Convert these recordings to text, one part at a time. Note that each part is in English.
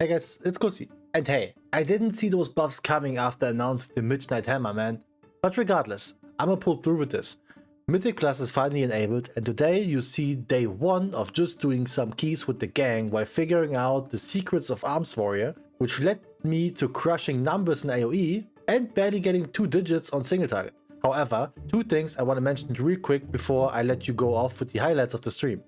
Hey guys, it's Kusi. And hey, I didn't see those buffs coming after announcing the Midnight Hammer, man. But regardless, I'ma pull through with this. Mythic class is finally enabled, and today you see day 1 of just doing some keys with the gang while figuring out the secrets of Arms Warrior, which led me to crushing numbers in AoE and barely getting 2 digits on single target. However, 2 things I want to mention real quick before I let you go off with the highlights of the stream.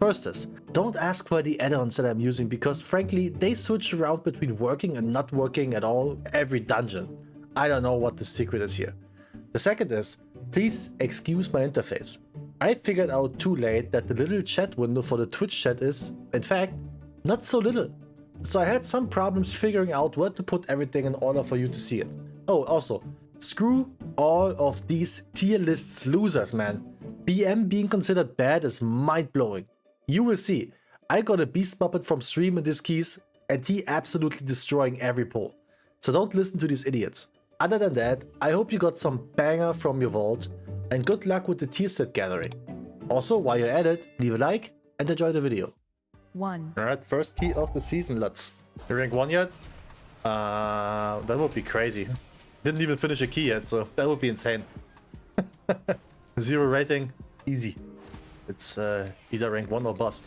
First is, don't ask for the add-ons that I'm using because frankly they switch around between working and not working at all every dungeon. I don't know what the secret is here. The second is, please excuse my interface. I figured out too late that the little chat window for the Twitch chat is, in fact, not so little. So I had some problems figuring out where to put everything in order for you to see it. Oh, also, screw all of these tier lists losers, man. BM being considered bad is mind-blowing. You will see, I got a beast puppet from stream in these keys and he absolutely destroying every poll. So don't listen to these idiots. Other than that, I hope you got some banger from your vault and good luck with the tier set gathering. Also, while you're at it, leave a like and enjoy the video. 1. Alright, first key of the season, let's. You rank 1 yet? That would be crazy. Didn't even finish a key yet, so that would be insane. 0 rating, easy. It's either rank 1 or bust.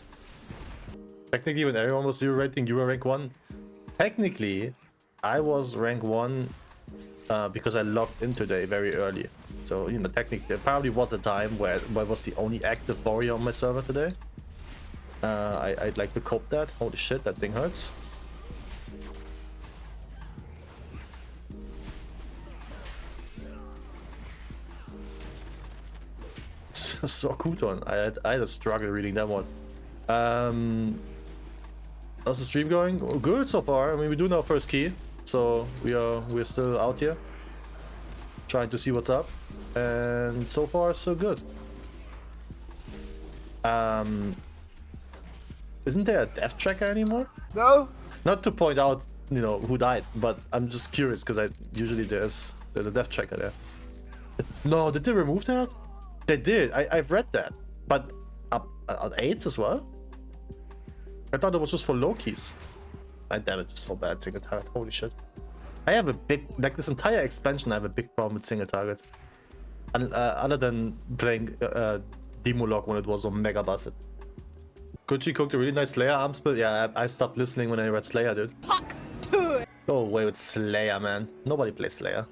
Technically, when everyone was 0 rating, you were rank 1. Technically, I was rank 1 because I logged in today very early. So, you know, technically, there probably was a time where I was the only active warrior on my server today. I'd like to cope that. Holy shit, that thing hurts. So Kuton. I had a struggle reading that one. How's the stream going? Good so far. I mean, we do our first key, so we're still out here trying to see what's up, and so far so good. Isn't there a death tracker anymore? No. Not to point out, you know, who died, but I'm just curious because usually there's a death tracker there. No, did they remove that? They did. I've read that, but on 8s as well. I thought it was just for low keys. My damage is so bad single target. Holy shit! I have a big, like this entire expansion. I have a big problem with single target. And other than playing Demolog when it was on mega busted. Gucci cooked a really nice Slayer arms build. Yeah, I stopped listening when I read Slayer, dude. Fuck to it. Go away with Slayer, man. Nobody plays Slayer.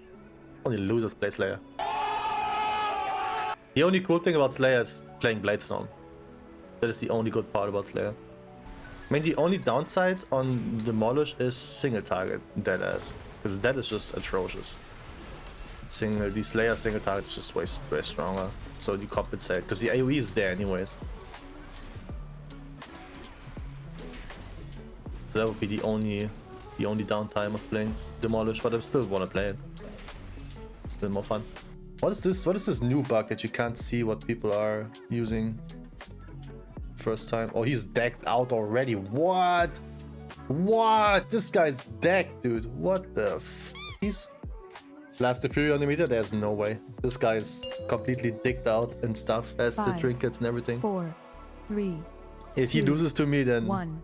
Only losers play Slayer. The only cool thing about Slayer is playing Bladestone. That is the only good part about Slayer. I mean, the only downside on Demolish is single target, deadass. Because that is just atrocious. The Slayer single target is just way stronger. So you compensate, because the AoE is there anyways. So that would be the only downtime of playing Demolish, but I still want to play it. It's still more fun. What is this? What is this new bug that you can't see what people are using first time? Oh, he's decked out already. What? What? This guy's decked, dude. What the f? He's Blast the Fury on the meter? There's no way. This guy's completely dicked out and stuff. Has the 5, trinkets and everything. 4, 3. If he 2, loses to me, then 1.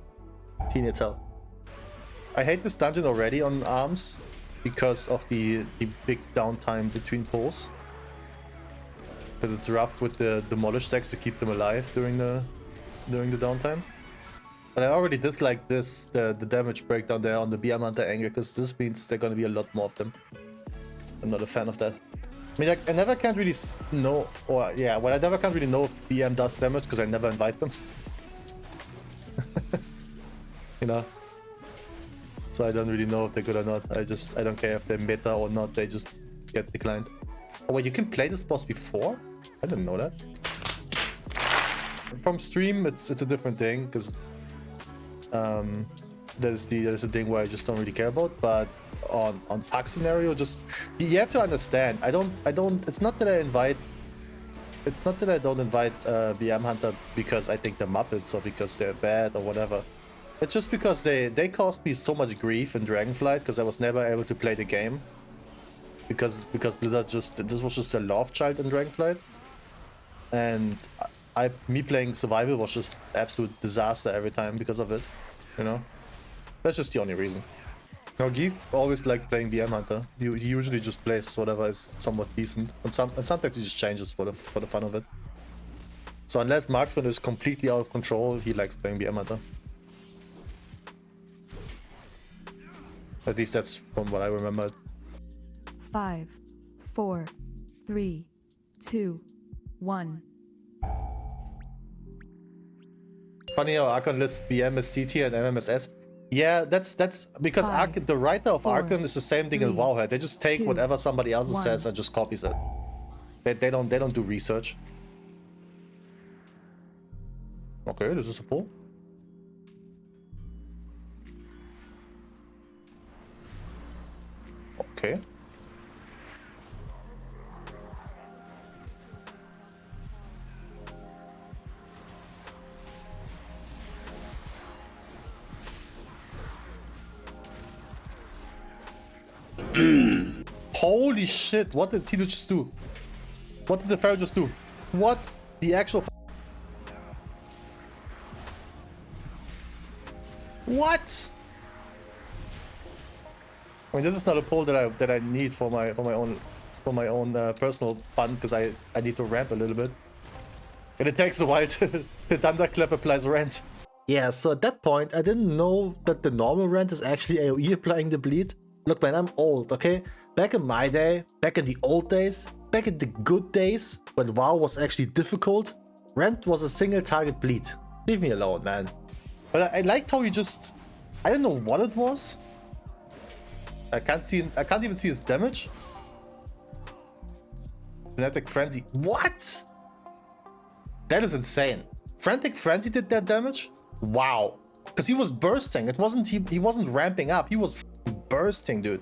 he needs help. I hate this dungeon already on arms because of the big downtime between pulls. Because it's rough with the Demolish stacks to keep them alive during the downtime. But I already dislike the damage breakdown there on the BM Hunter angle, because this means there are gonna be a lot more of them. I'm not a fan of that. I mean, I never can't really know, or yeah, well, I never can't really know if BM does damage because I never invite them. You know. So I don't really know if they're good or not. I don't care if they're meta or not. They just get declined. Oh wait, you can play this boss before? I didn't know that. From stream, it's a different thing because that is a thing where I just don't really care about. But on pack scenario, just you have to understand. I don't. It's not that I invite. It's not that I don't invite BM Hunter because I think they're Muppets or because they're bad or whatever. It's just because they caused me so much grief in Dragonflight because I was never able to play the game. Because Blizzard this was just a love child in Dragonflight. And me playing survival was just absolute disaster every time because of it, you know. That's just the only reason. Now, Geef always liked playing BM Hunter. He usually just plays whatever is somewhat decent, and sometimes he just changes for the fun of it. So unless Marksman is completely out of control, he likes playing BM Hunter. At least that's from what I remember. 5, 4, 3, 2, 1. Funny how Archon lists BM as CT and MM as S. Yeah, that's because the writer of Archon is the same thing as Wowhead. They just take whatever somebody else says and just copies it. They don't do research. Okay, this is a pull. Okay. Holy shit, what did Tito just do? What did the Pharaoh just do? What the actual what? I mean, this is not a pull that I need for my own personal fun, because I need to ramp a little bit. And it takes a while to the Thunderclap applies rent. Yeah, so at that point I didn't know that the normal rent is actually AoE applying the bleed. Look man, I'm old, okay? Back in my day, back in the old days, back in the good days, when WoW was actually difficult, rent was a single target bleed. Leave me alone, man. But I liked how he just... I don't know what it was. I can't even see his damage. Kinetic Frenzy. What? That is insane. Frantic Frenzy did that damage? Wow. Because he was bursting. It wasn't he wasn't ramping up. He was bursting, dude.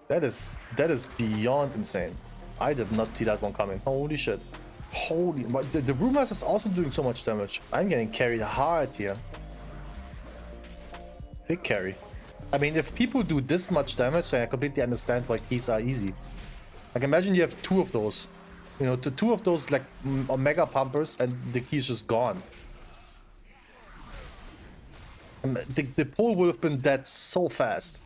That is beyond insane. I did not see that one coming. Holy shit. Holy... But the Brewmaster is also doing so much damage. I'm getting carried hard here. Big carry. I mean, if people do this much damage, then I completely understand why keys are easy. Like, imagine you have two of those. You know, two of those, like, Omega Pumpers, and the key's just gone. The pull would have been dead so fast.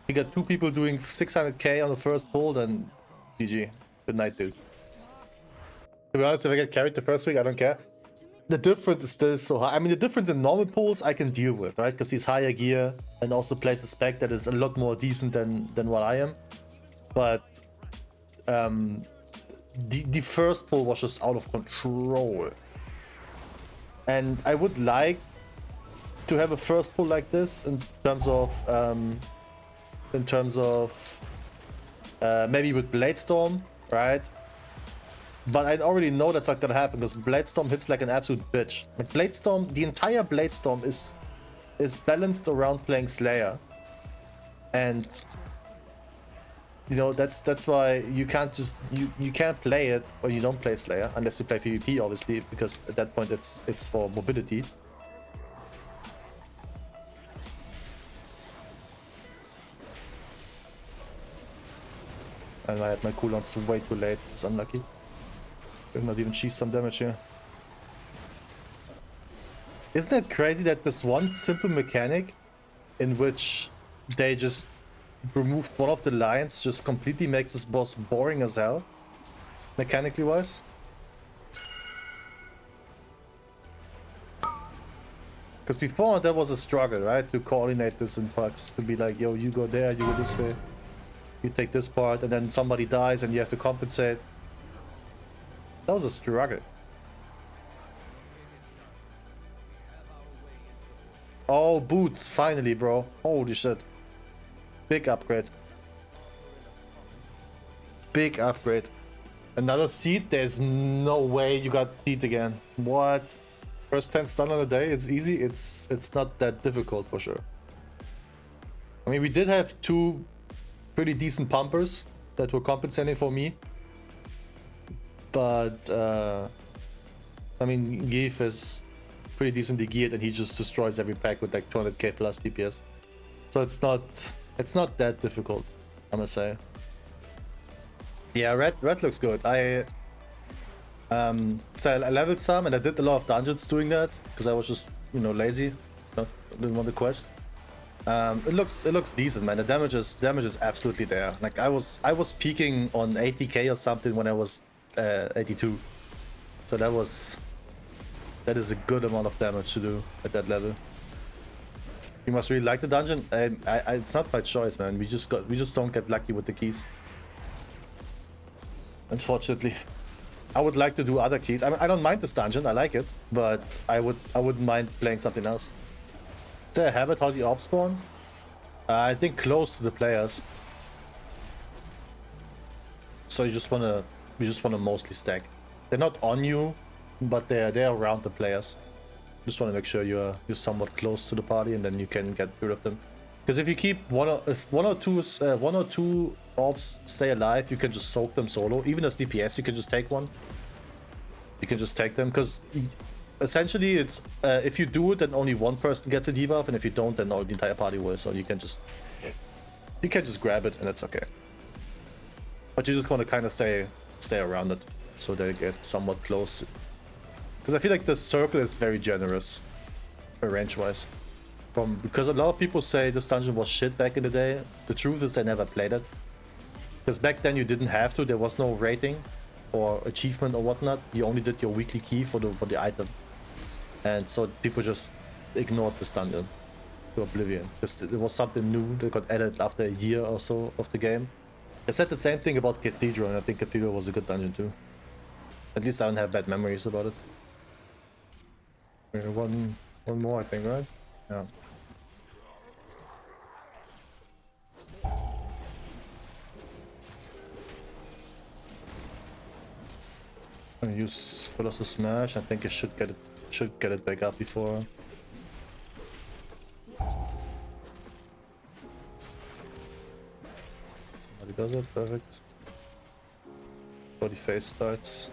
You got two people doing 600k on the first pull, then GG. Good night, dude. To be honest, if I get carried the first week, I don't care. The difference is still so high. I mean, the difference in normal pulls I can deal with, right? Because he's higher gear and also plays a spec that is a lot more decent than what I am. But the first pull was just out of control. And I would like to have a first pull like this in terms of maybe with Bladestorm, right? But I already know that's not gonna happen because Bladestorm hits like an absolute bitch. Like Bladestorm, the entire Bladestorm is balanced around playing Slayer, and you know that's why you can't just you can't play it, or you don't play Slayer unless you play PvP, obviously, because at that point it's for mobility. And I had my cooldowns way too late. It's unlucky. Did not even cheese some damage here. Isn't it crazy that this one simple mechanic in which they just removed one of the lines just completely makes this boss boring as hell, mechanically wise? Because before there was a struggle, right, to coordinate this in pucks, to be like, yo, you go there, you go this way, you take this part, and then somebody dies and you have to compensate. That was a struggle. Oh, boots, finally, bro. Holy shit. Big upgrade. Big upgrade. Another seat? There's no way you got seat again. What? First 10 stun on the day, it's easy. It's not that difficult for sure. I mean, we did have two pretty decent pumpers that were compensating for me. But, I mean, Geef is pretty decently geared and he just destroys every pack with like 200k plus DPS. So it's not that difficult, I must say. Yeah, red looks good. So I leveled some and I did a lot of dungeons doing that because I was just, you know, lazy. the quest. It looks decent, man. The damage is absolutely there. Like I was peaking on 80k or something when I was 82, so that is a good amount of damage to do at that level. You must really like the dungeon. It's not by choice, man. We just don't get lucky with the keys, unfortunately. I would like to do other keys. I don't mind this dungeon. I like it, but I wouldn't mind playing something else. Is there a habit how the orbs spawn? I think close to the players. So you just wanna mostly stack. They're not on you, but they're around the players. Just want to make sure you're somewhat close to the party, and then you can get rid of them. Because if you keep one or two orbs stay alive, you can just soak them solo. Even as DPS, you can just take one. You can just take them because essentially it's if you do it, then only one person gets a debuff, and if you don't, then the entire party will. So you can just grab it, and that's okay. But you just want to kind of stay around it, so they get somewhat close. Because I feel like the circle is very generous, range-wise. Because a lot of people say this dungeon was shit back in the day. The truth is they never played it. Because back then you didn't have to. There was no rating or achievement or whatnot. You only did your weekly key for the item. And so people just ignored this dungeon to oblivion. Because it was something new that got added after a year or so of the game. I said the same thing about Cathedral, and I think Cathedral was a good dungeon too. At least I don't have bad memories about it. One more, I think, right? Yeah. I'm gonna use Colossus Smash. I think it should get it back up before. Somebody does it, perfect. Body phase starts.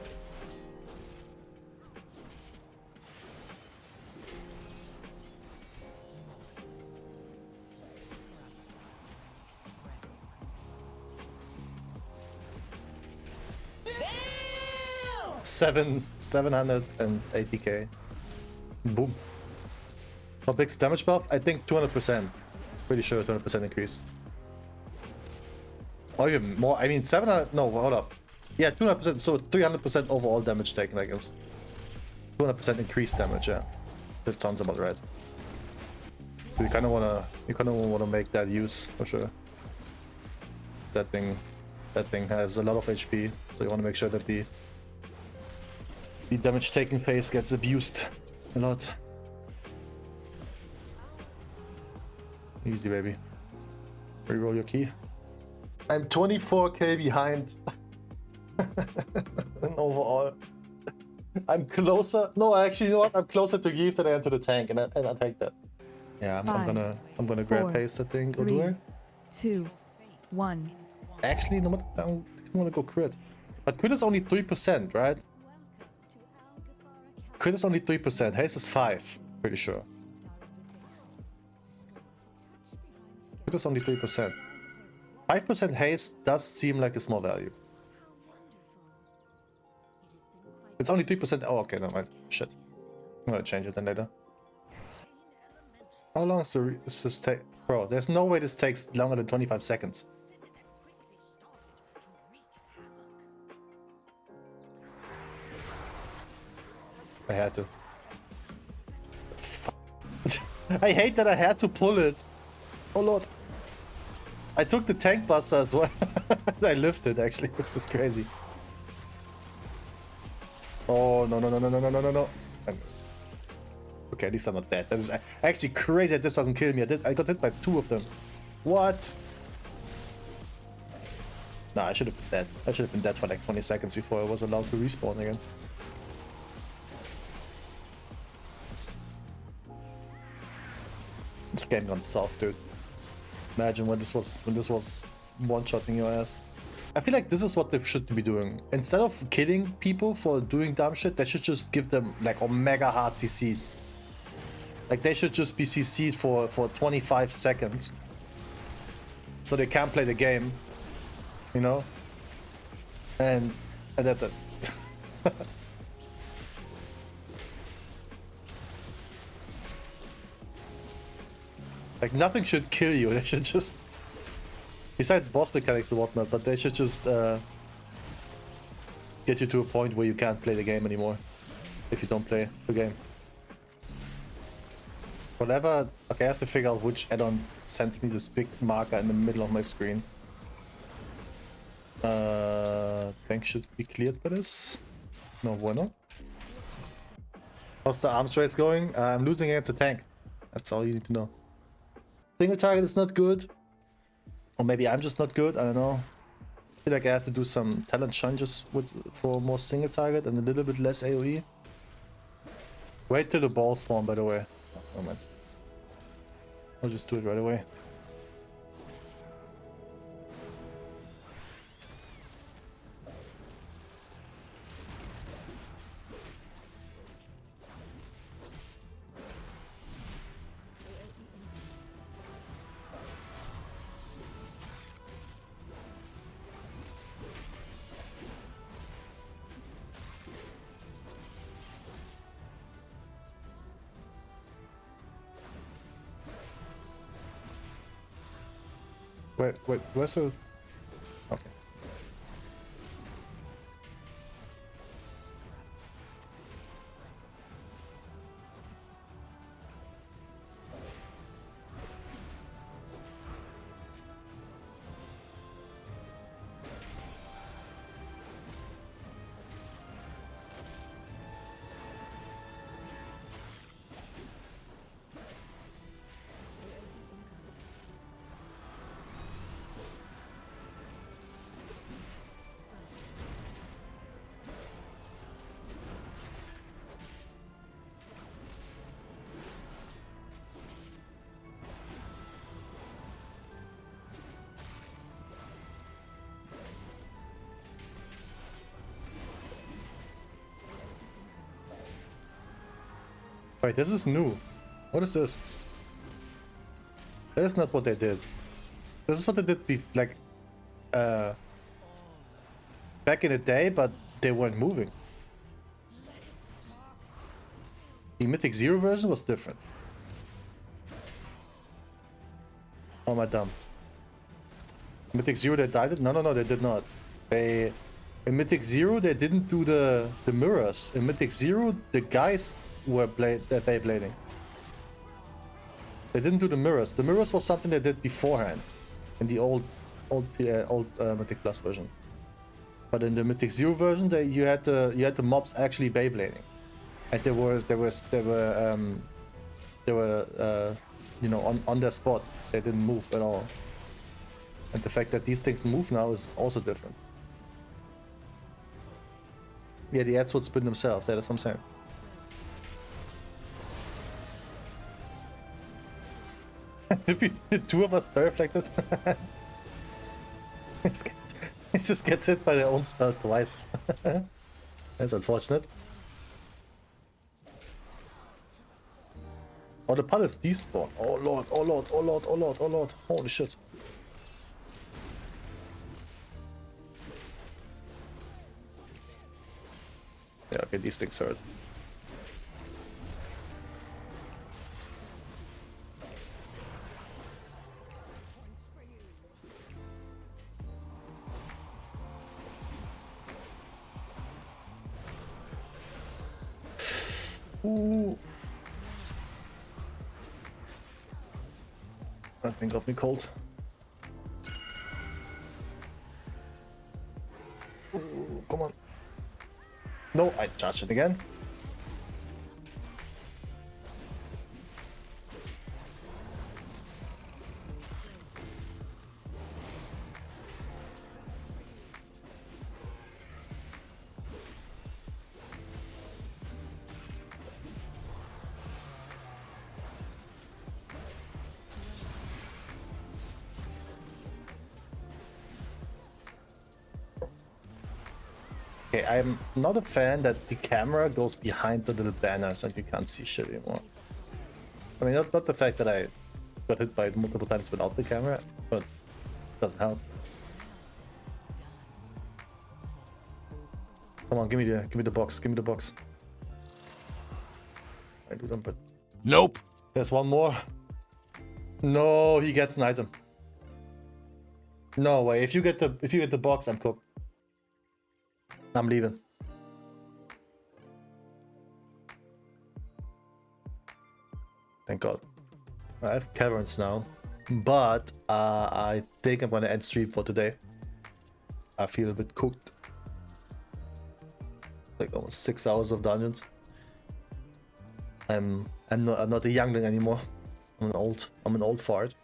Damn! 780k. Boom. How big's the damage buff? I think 200%. Pretty sure 200% increase. Or even more. I mean 700. No, hold up. Yeah, 200%. So 300% overall damage taken, I guess. 200% increased damage. Yeah, that sounds about right. So you kind of wanna make that use for sure. That thing has a lot of HP, so you want to make sure that the damage taking phase gets abused a lot. Easy, baby. Reroll your key. I'm 24k behind. Overall, I'm closer. No, actually, you know what? I'm closer to Give than I am to the tank, and I take that. Yeah, I'm gonna grab haste, I think. Or do I? 2, 1. Actually, no, I don't want to go crit. But crit is only 3%, right? Crit is only 3%. Haste is 5, pretty sure. Crit is only 3%. 5% haste does seem like a small value. It's only 3%. Oh, okay, no mind. Shit. I'm gonna change it then later. How long does this take? Bro, there's no way this takes longer than 25 seconds. I had to. I hate that I had to pull it. Oh lord. I took the tank buster as well. I lifted actually, which is crazy. Oh no. Okay, at least I'm not dead. That is actually crazy that this doesn't kill me. I got hit by 2 of them. What? Nah, I should have been dead. I should have been dead for like 20 seconds before I was allowed to respawn again. This game gone soft, dude. Imagine when this was one-shotting your ass. I feel like this is what they should be doing. Instead of killing people for doing dumb shit, they should just give them like omega hard CCs. Like they should just be CC'd for 25 seconds. So they can't play the game. You know? And that's it. Like, nothing should kill you. They should just... Besides boss mechanics and whatnot, but they should just get you to a point where you can't play the game anymore. If you don't play the game. Whatever... Okay, I have to figure out which add-on sends me this big marker in the middle of my screen. Tank should be cleared by this. No, why not? How's the arms race going? I'm losing against the tank. That's all you need to know. Single target is not good. Or maybe I'm just not good, I don't know. I feel like I have to do some talent changes for more single target and a little bit less AoE. Wait till the balls spawn, by the way. Oh man. I'll just do it right away. Wait, where's the... Okay. Wait, this is new. What is this? That is not what they did. This is what they did back in the day, but they weren't moving. The Mythic Zero version was different. Oh, am I dumb? Mythic Zero, they died it? No, they did not. In Mythic Zero, they didn't do the mirrors. In Mythic Zero, the guys were Beyblading. They didn't do the mirrors. The mirrors was something they did beforehand in the old Mythic Plus version. But in the Mythic Zero version, you had the mobs actually Beyblading, and they were you know, on their spot. They didn't move at all. And the fact that these things move now is also different. Yeah, the ads would spin themselves. Yeah, that's what I'm saying. The two of us spell reflected. It just gets hit by their own spell twice. That's unfortunate. Oh, the palace despawn. Oh lord, oh lord, oh lord, oh lord, oh lord. Holy shit. Yeah, okay, these things hurt. Ooh. That thing got me cold. Ooh, come on. No, I charged it again. Okay, I'm not a fan that the camera goes behind the little banners and you can't see shit anymore. I mean, not the fact that I got hit by it multiple times without the camera, but it doesn't help. Come on, give me the box, give me the box. I do them, but nope. There's one more. No, he gets an item. No way. If you get the box, I'm cooked. I'm leaving. Thank God. I have caverns now, but I think I'm gonna end stream for today. I feel a bit cooked. Like almost 6 hours of dungeons. I'm not a youngling anymore. I'm an old fart.